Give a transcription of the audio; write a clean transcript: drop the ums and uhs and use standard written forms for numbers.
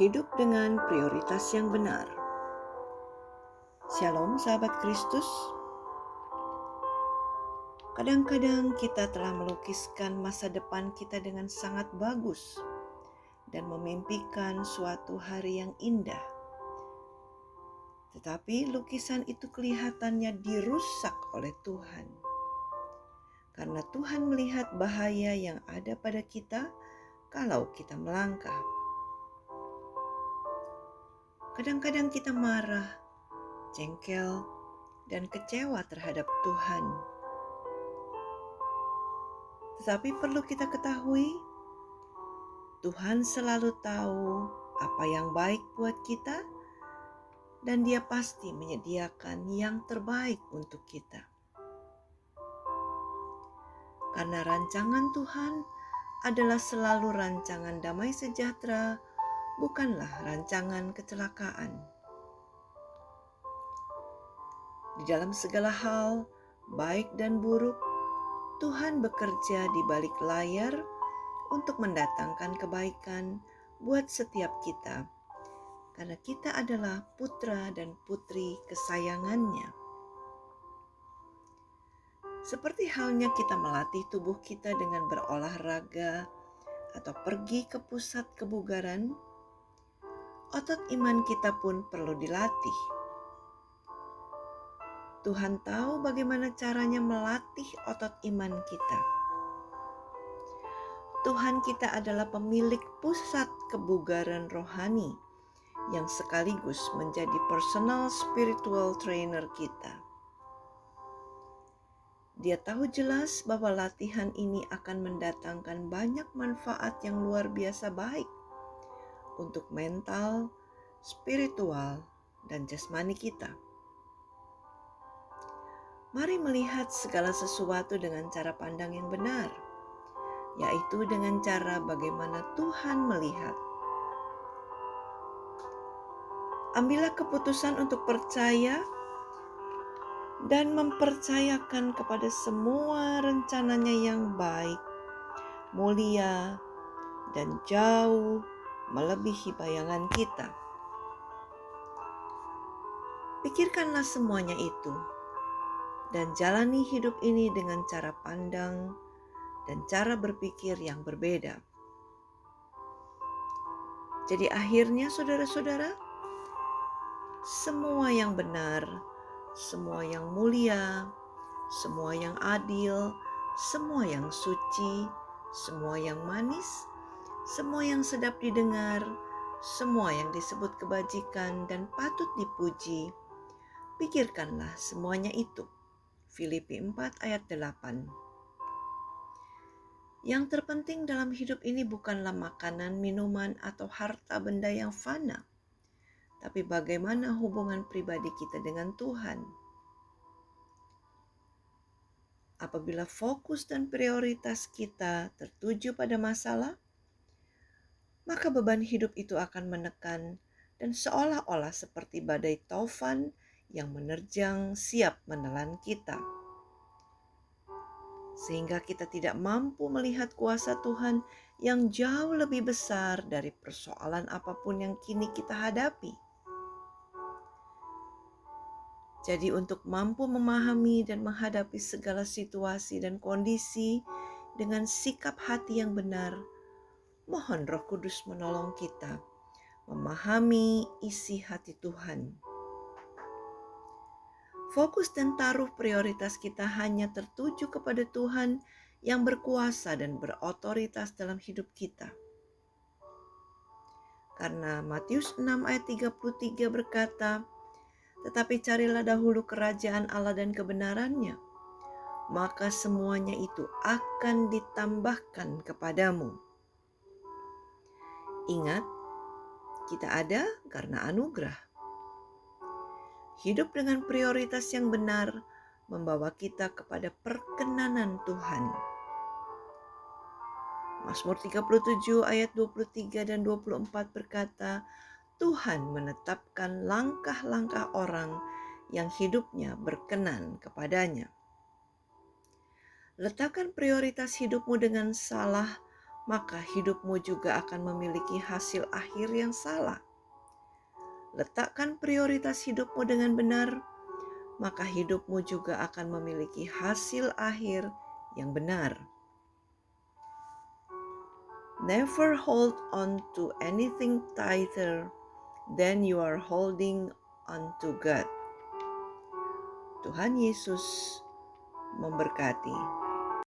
Hidup dengan prioritas yang benar. Shalom sahabat Kristus. Kadang-kadang kita telah melukiskan masa depan kita dengan sangat bagus dan memimpikan suatu hari yang indah. Tetapi lukisan itu kelihatannya dirusak oleh Tuhan. Karena Tuhan melihat bahaya yang ada pada kita kalau kita melangkah. Kadang-kadang kita marah, jengkel, dan kecewa terhadap Tuhan. Tetapi perlu kita ketahui, Tuhan selalu tahu apa yang baik buat kita, dan Dia pasti menyediakan yang terbaik untuk kita. Karena rancangan Tuhan adalah selalu rancangan damai sejahtera, bukanlah rancangan kecelakaan. Di dalam segala hal, baik dan buruk, Tuhan bekerja di balik layar untuk mendatangkan kebaikan buat setiap kita, karena kita adalah putra dan putri kesayangannya. Seperti halnya kita melatih tubuh kita dengan berolahraga atau pergi ke pusat kebugaran, otot iman kita pun perlu dilatih. Tuhan tahu bagaimana caranya melatih otot iman kita. Tuhan kita adalah pemilik pusat kebugaran rohani yang sekaligus menjadi personal spiritual trainer kita. Dia tahu jelas bahwa latihan ini akan mendatangkan banyak manfaat yang luar biasa baik untuk mental, spiritual, dan jasmani kita. Mari melihat segala sesuatu dengan cara pandang yang benar, yaitu dengan cara bagaimana Tuhan melihat. Ambillah keputusan untuk percaya dan mempercayakan kepada semua rencananya yang baik, mulia, dan jauh melebihi bayangan kita. Pikirkanlah semuanya itu dan jalani hidup ini dengan cara pandang dan cara berpikir yang berbeda. Jadi akhirnya saudara-saudara, semua yang benar, semua yang mulia, semua yang adil, semua yang suci, semua yang manis, semua yang sedap didengar, semua yang disebut kebajikan dan patut dipuji, pikirkanlah semuanya itu. Filipi 4 ayat 8. Yang terpenting dalam hidup ini bukanlah makanan, minuman, atau harta benda yang fana, tapi bagaimana hubungan pribadi kita dengan Tuhan. Apabila fokus dan prioritas kita tertuju pada masalah, maka beban hidup itu akan menekan dan seolah-olah seperti badai taufan yang menerjang siap menelan kita. Sehingga kita tidak mampu melihat kuasa Tuhan yang jauh lebih besar dari persoalan apapun yang kini kita hadapi. Jadi untuk mampu memahami dan menghadapi segala situasi dan kondisi dengan sikap hati yang benar, mohon Roh Kudus menolong kita memahami isi hati Tuhan. Fokus dan taruh prioritas kita hanya tertuju kepada Tuhan yang berkuasa dan berotoritas dalam hidup kita. Karena Matius 6 ayat 33 berkata, "Tetapi carilah dahulu kerajaan Allah dan kebenarannya, maka semuanya itu akan ditambahkan kepadamu." Ingat, kita ada karena anugerah. Hidup dengan prioritas yang benar membawa kita kepada perkenanan Tuhan. Mazmur 37 ayat 23 dan 24 berkata, Tuhan menetapkan langkah-langkah orang yang hidupnya berkenan kepadanya. Letakkan prioritas hidupmu dengan salah, maka hidupmu juga akan memiliki hasil akhir yang salah. Letakkan prioritas hidupmu dengan benar, maka hidupmu juga akan memiliki hasil akhir yang benar. Never hold on to anything tighter than you are holding on to God. Tuhan Yesus memberkati.